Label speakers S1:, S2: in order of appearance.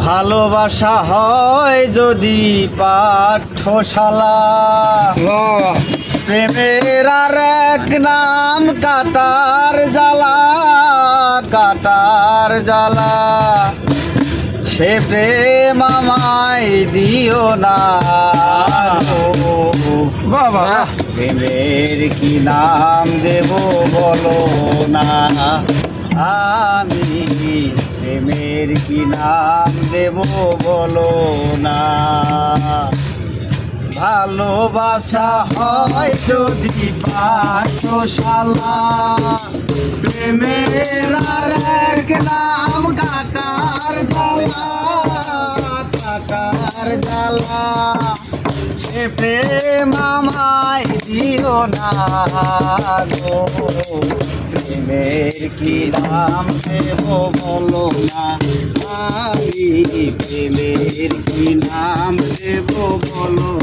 S1: ভালোবাসা হয় যদি পাঠশালা, প্রেমের আর এক নাম কাটার জ্বালা, কাটার জ্বালা। সে প্রেম আমায় দিও না বাবা, প্রেমের কি নাম দেব বলো না, আমি প্রেমের কি নাম দেব বলো না। ভালোবাসা হয় যদি পাঠশালা, প্রেমের আর এক নাম কাটার জ্বালা, কাটার জ্বালা। সে প্রেম আমায় দিও না গো, প্রেমের কি নাম দেব বলো না, আমি প্রেমের কি নাম দেব বলো